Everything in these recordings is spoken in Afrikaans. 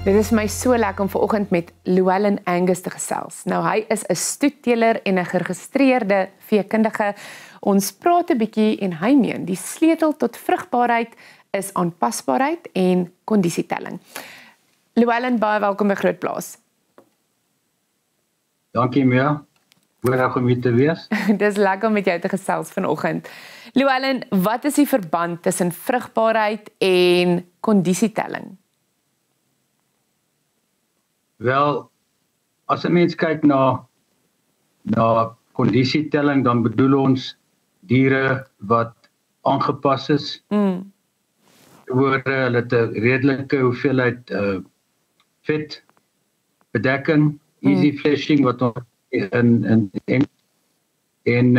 Dit is my so lekker om vanoggend met Llewellyn Angus te gesels. Nou hy is 'n stoetteler en 'n geregistreerde veekundige. Ons praat 'n bietjie en hy meen die sleutel tot vrugbaarheid is aanpasbaarheid en kondisietelling. Llewellyn, baie welkom by Groot Plaas. Dankie Mia. Goeiedag om hier te wees. Dis lekker om met jou te gesels vanoggend. Llewellyn, wat is die verband tussen vrugbaarheid en kondisietelling? Wel, as 'n mens kyk na kondisietelling, dan bedoel ons diere wat aangepas is. Hulle het 'n redelike hoeveelheid vet, bedekking, easy fleshing wat ons en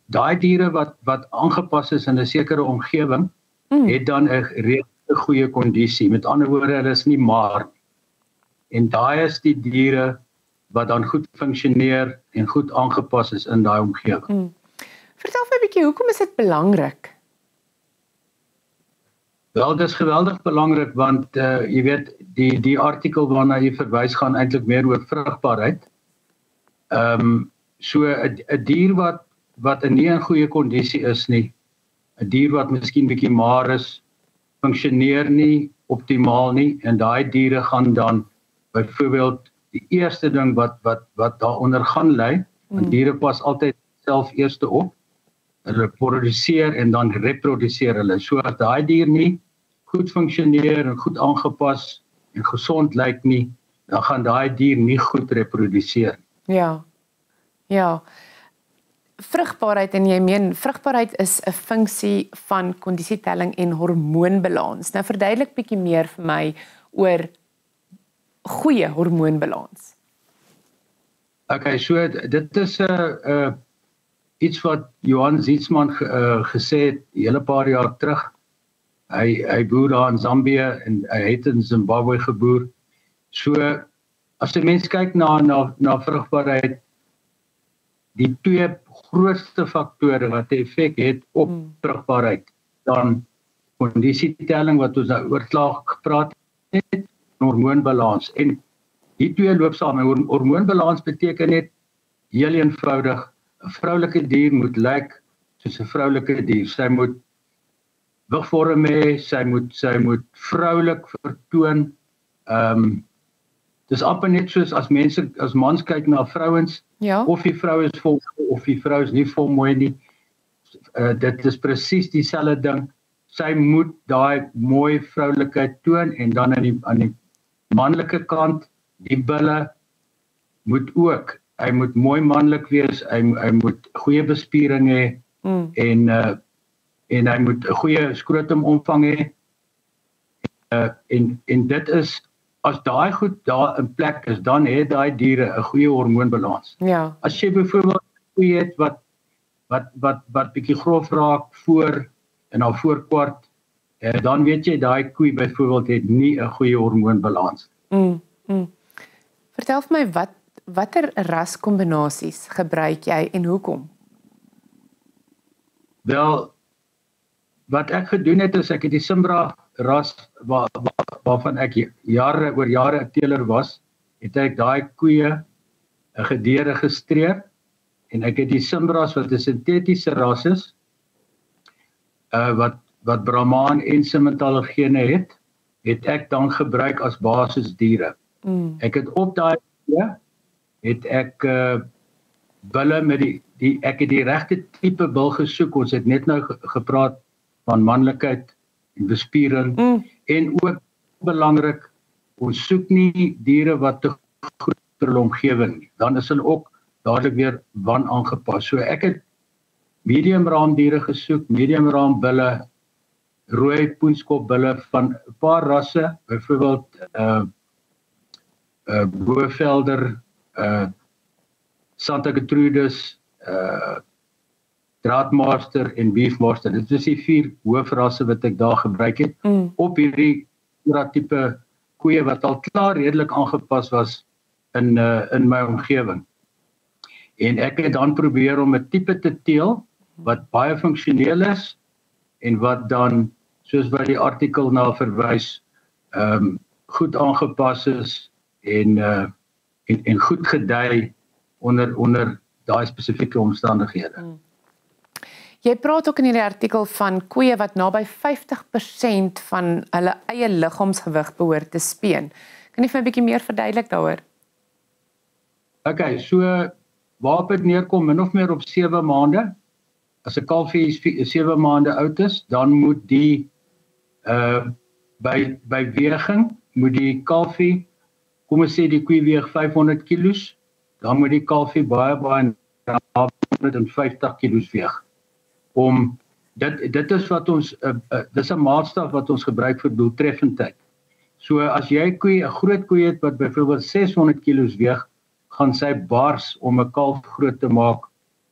daai diere wat aangepas is in 'n sekere omgewing, het dan 'n redelike goeie kondisie. Met ander woorde, hulle is nie maar. En daai is die diere wat dan goed funksioneer en goed aangepas is in daai omgewing. Vertel my 'n bietjie, hoekom is dit belangrik? Wel, dit is geweldig belangrik want jy weet die artikel waarna jy verwys gaan eintlik meer oor vrugbaarheid. So 'n dier wat nie in goeie kondisie is nie, 'n dier wat miskien bietjie maar is, funksioneer nie optimaal nie, en daai diere gaan dan byvoorbeeld die eerste ding wat daaronder gaan lê, want diere pas altyd self eerste op. Hulle produseer en dan reproduseer hulle. So as daai dier nie goed funksioneer en goed aangepas en gesond lyk nie, dan gaan daai dier nie goed reproduseer. Ja. Vrugbaarheid, en jy meen vrugbaarheid is 'n funksie van kondisietelling en hormoonbalans. Nou verduidelik bietjie meer vir my oor goeie hormoonbalans. Okay, so dit is iets wat Johan Zietsman gesê het 'n hele paar jaar terug. Hy boer daar in Zambië en hy het in Zimbabwe geboer. So as 'n mens kyk na vrugbaarheid, die twee grootste faktore wat 'n effek het op vrugbaarheid, dan kondisietelling wat ons nou oorklaar gepraat het, hormoonbalans. En die twee loop saam. Hormoonbalans beteken net heel eenvoudig, 'n vroulike dier moet lyk soos 'n vroulike dier. Sy moet wigvorm hê, sy moet vroulik vertoon. Dis amper net soos as mans kyk na vrouens, of die vrou is vol of die vrou is nie vol mooi nie. Dit is presies dieselfde ding. Sy moet daai mooi vroulikheid toon, en dan aan die manlike kant, die bulle moet ook, hy moet mooi manlik wees, hy moet goeie bespiering hê, en hy moet 'n goeie skrotumomvang hê, en dit is, as daai goed daar in plek is, dan het daai diere 'n goeie hormoonbalans. As jy byvoorbeeld 'n koe het wat bietjie grof raak voor en haar voorkwart, dan weet jy daai koe byvoorbeeld het nie 'n goeie hormoonbalans. Vertel vir my, watter raskombinasies gebruik jy en hoekom? Wel, wat ek gedoen het is, ek het die Simbra ras waarvan ek oor jare 'n teeler was, het ek daai koeie gederegistreer, en ek het die Simbras wat 'n sintetiese ras is, wat Brahman en Simmental gene het ek dan gebruik as basisdiere. Ek het op daai het ek bulle met ek het die regte tipe bil gesoek. Ons het net nou gepraat van manlikheid en bespiering, en ook belangrik, ons soek nie diere wat te goed vir hulle omgewing nie. Dan is hulle ook dadelik weer wanaangepas. So ek het medium raam diere gesoek, medium raam bulle, rooi poenskop bulle van 'n paar rasse, byvoorbeeld Bovelder, Santa Gertrudis, Draadmaster en Beefmaster. Dit is die 4 hoofrasse wat ek daar gebruik het, op hierdie tipe koeie wat al klaar redelik aangepas was in my omgewing. En ek het dan probeer om 'n tipe te teel wat baie funksioneel is, en wat dan, soos wat die artikel na verwys, goed aangepas is en goed gedei onder daai spesifieke omstandighede. Jy praat ook in hierdie artikel van koeie wat naby 50% van hulle eie liggaamsgewig behoort te speen. Kan jy vir my 'n bietjie meer verduidelik daaroor? Okay, so waarop dit neerkom min of meer op 7 maande. As 'n kalfie 7 maande oud is, dan moet die by weging moet die kalfie, kom ons sê die koe weeg 500 kilos, dan moet die kalfie baie 150 kilos weeg. Dit is wat ons dis 'n maatstaf wat ons gebruik vir doeltreffendheid. So as jy 'n groot koe het wat byvoorbeeld 600 kilos weeg, gaan sy bars om 'n kalf groot te maak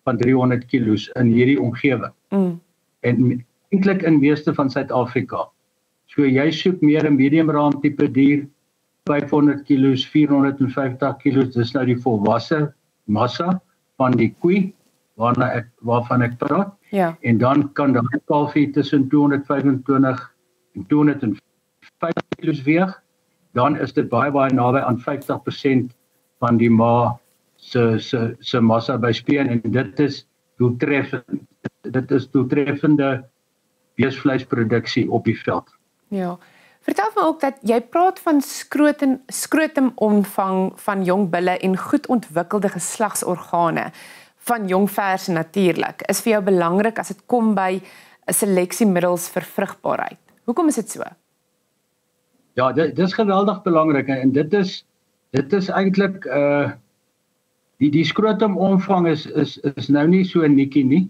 van 300 kilos in hierdie omgewing. En eintlik in meeste van Suid-Afrika. So jy soek meer 'n medium raam tipe dier, 500 kilos, 450 kilos, dis nou die volwasse massa van die koe waarvan ek praat. Ja. En dan kan daai kalfie tussen 225 en 250 kilos weeg. Dan is dit baie naby aan 50% van die ma se massa by speen, en dit is doeltreffend. Dit is doeltreffende beesvleisproduksie op die veld. Ja. Vertel my ook dat jy praat van skrotumomvang van jong bulle en goed ontwikkelde geslagsorgane van jong verse natuurlik. Is vir jou belangrik as dit kom by 'n seleksiemiddels vir vrugbaarheid. Hoekom is dit so? Ja, dit is geweldig belangrik, en dit is eintlik die skrotumomvang is nou nie so nikkie nie.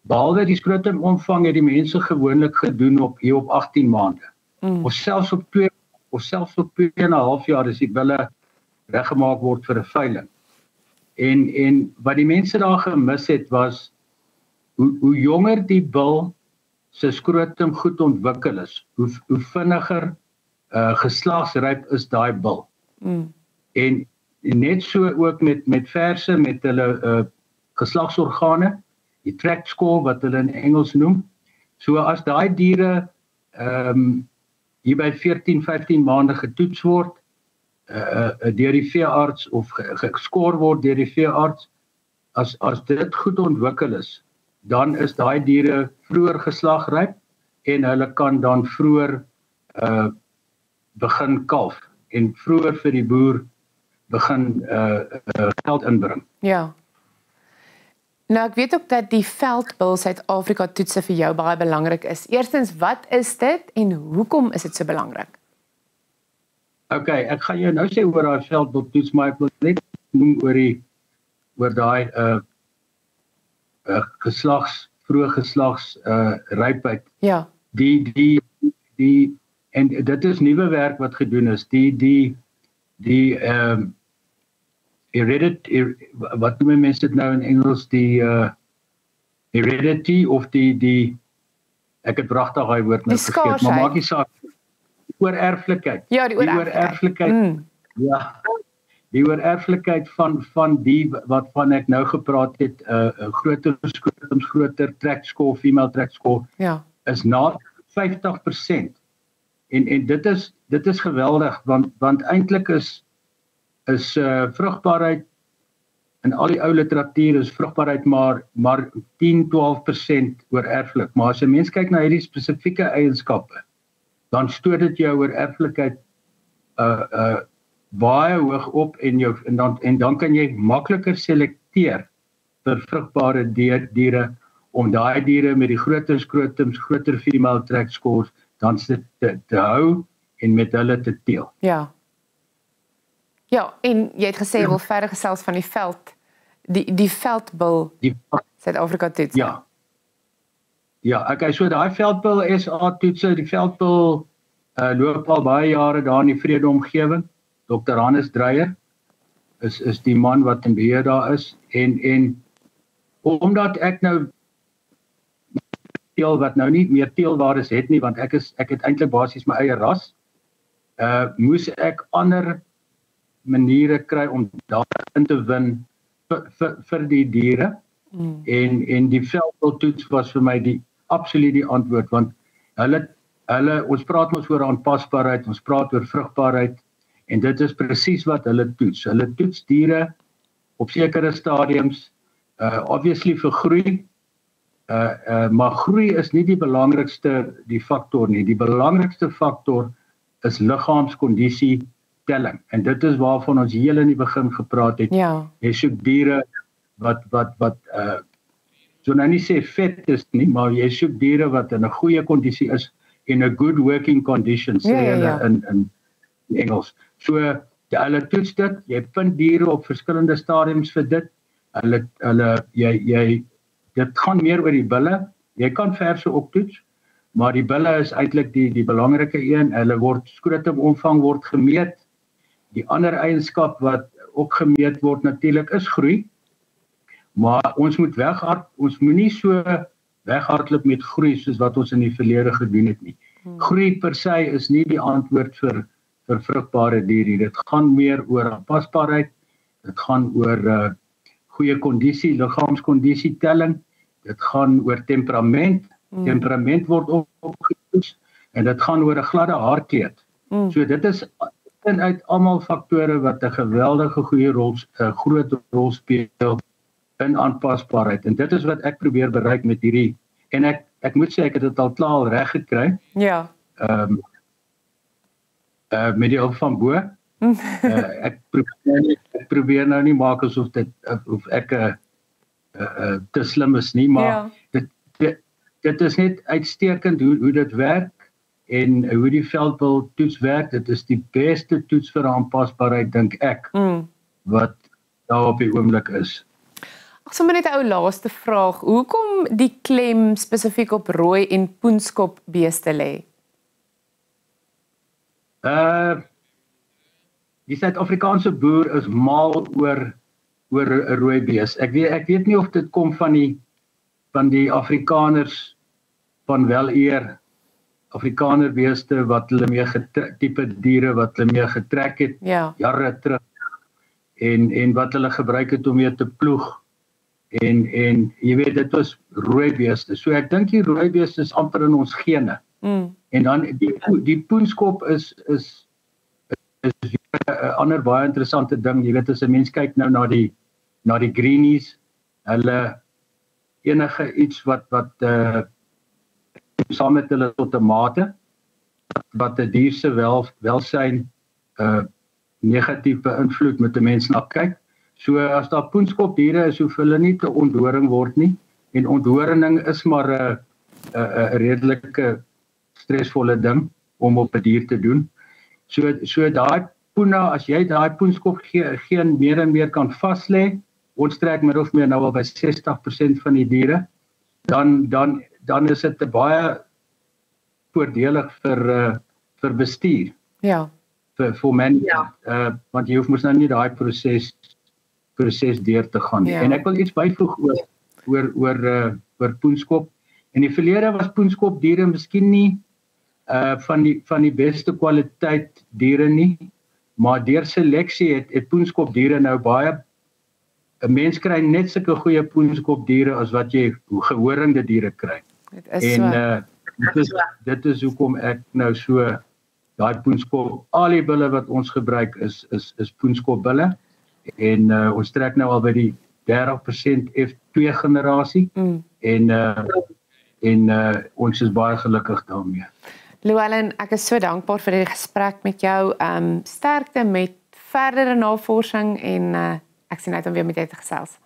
Behalwe die skrotumomvang het die mense gewoonlik gedoen hier op 18 maande. Of selfs op 2,5 jaar as die bulle reggemaak word vir 'n veiling. En wat die mense daar gemis het was hoe jonger die bul se skrotum goed ontwikkel is, hoe vinniger geslagsryp is daai bul. En net so ook met verse, met hulle geslagsorgane, die tract score wat hulle in Engels noem. So as daai diere hier by 14, 15 maande getoets word deur die veearts of geskoor word deur die veearts, as dit goed ontwikkel is, dan is daai diere vroeër geslagryp en hulle kan dan vroeër begin kalf en vroeër vir die boer begin geld inbring. Ja. Nou ek weet ook dat die veldbul Suid-Afrika toetse vir jou baie belangrik is. Eerstens, wat is dit en hoekom is dit so belangrik? Okay, ek gaan jou nou sê oor daai veldbul toets, maar ek wil net noem oor daai vroeë geslags rypheid. Ja. En dit is nuwe werk wat gedoen is. Wat noem mense dit nou in Engels, die heredity of ek het pragtig daai woord nou vergeet, maar maak nie saak, oorerflikheid. Ja, die oorerflikheid. Ja, die oorerflikheid van die wat ek nou gepraat het, groter skrotums, groter tract score, female tract score, ja, is na 50%. En dit is geweldig, want eintlik is vrugbaarheid in al die ou literatuur is vrugbaarheid maar 10-12% oorerflik. Maar as 'n mens kyk na hierdie spesifieke eienskappe, dan stoot dit jou oorerflikheid baie hoog op en dan kan jy makliker selekteer vir vrugbare diere om daai diere met die groter skrotums, groter female tract scores dan te hou en met hulle te teel. Ja. Ja, en jy het gesê wil verder gesels van die veld, die veldbul Suid-Afrika toets. Ja. Ja, okay, so daai veldbul SA toetse, die veldbul loop al baie jare daar in die Vrede omgewing. Dr. Hannes Dreyer is die man wat in beheer daar is en omdat ek nou teel wat nou nie meer teelwaardes het nie, want ek het eintlik basies my eie ras, moes ek ander maniere kry om daarin te win vir die diere. En die veldbultoets was vir my absoluut die antwoord, want Ons praat mos oor aanpasbaarheid, ons praat oor vrugbaarheid en dit is presies wat hulle toets. Hulle toets diere op sekere stadiums, obviously vir groei, maar groei is nie die belangrikste faktor nie. Die belangrikste faktor is liggaamskondisie telling. En dit is waarvan ons heel in die begin gepraat het. Ja. Jy soek diere wat so nou nie sê vet is nie, maar jy soek diere wat in 'n goeie kondisie is in a good working condition, sê hulle in Engels. So hulle toets dit, jy vind diere op verskillende stadiums vir dit. Dit gaan meer oor die bulle. Jy kan verse ook toets, maar die bulle is eintlik die belangrike een. Hulle word skrotumomvang word gemeet. Die ander eienskap wat ook gemeet word natuurlik is groei. Maar ons moenie so weghardloop met groei soos wat ons in die verlede gedoen het nie. Groei per se is nie die antwoord vir vrugbare diere. Dit gaan meer oor aanpasbaarheid. Dit gaan oor goeie kondisie, liggaamskondisie telling. Dit gaan oor temperament. Temperament word ook getoets en dit gaan oor 'n gladde haarkleed. So dit is uit almal faktore wat 'n geweldige groot rol speel in aanpasbaarheid. En dit is wat ek probeer bereik met hierdie en ek moet sê ek het dit al klaar reg gekry. Ja. Met die hulp van Bo. Ek probeer nou nie maak asof ek te slim is nie, maar dit is net uitstekend hoe dit werk en hoe die veldbil toets werk. Dit is die beste toets vir aanpasbaarheid dink ek wat daar op die oomblik is. Sommer net 'n ou laaste vraag. Hoekom die klem spesifiek op rooi en poenskop beeste lê? Die Suid-Afrikaanse boer is mal oor 'n rooi bees. Ek weet nie of dit kom van die Afrikaners van weleer, Afrikaner beeste wat hulle mee tipe diere wat hulle mee getrek het jare terug en wat hulle gebruik het om mee te ploeg. En jy weet dit was rooi beeste. So ek dink die rooi beeste is amper in ons gene. En dan die poenskop is 'n ander baie interessante ding. Jy weet as 'n mens kyk nou na die greenies, hulle enige iets wat saam met hulle tot 'n mate wat 'n dier se welsyn negatief beïnvloed met 'n mens na kyk. So as daar poenskop diere is, hoef hulle nie te onthoring word nie. En onthoring is maar 'n redelike stresvolle ding om op 'n dier te doen. So daai poena, as jy daai poenskop geen meer en meer kan vas lê, ons trek min of meer nou al by 60% van die diere, dan is dit baie voordelig vir bestuur. Ja. Vir mense, want jy hoef mos nou nie daai proses deur te gaan nie. En ek wil iets byvoeg oor poenskop. In die verlede was poenskop diere miskien nie van die beste kwaliteit diere nie, maar deur seleksie het poenskop diere nou baie 'n mens kry net sulke goeie poenskop diere as wat jy gehoringde diere kry. Dit is hoekom ek nou so daai poenskop, al die bulle wat ons gebruik is poenskop bulle en ons trek nou al by die 30% F2 generasie en ons is baie gelukkig daarmee. Llewellyn, ek is so dankbaar vir die gesprek met jou. Sterkte met verdere navorsing en ek sien uit om weer met jou te gesels.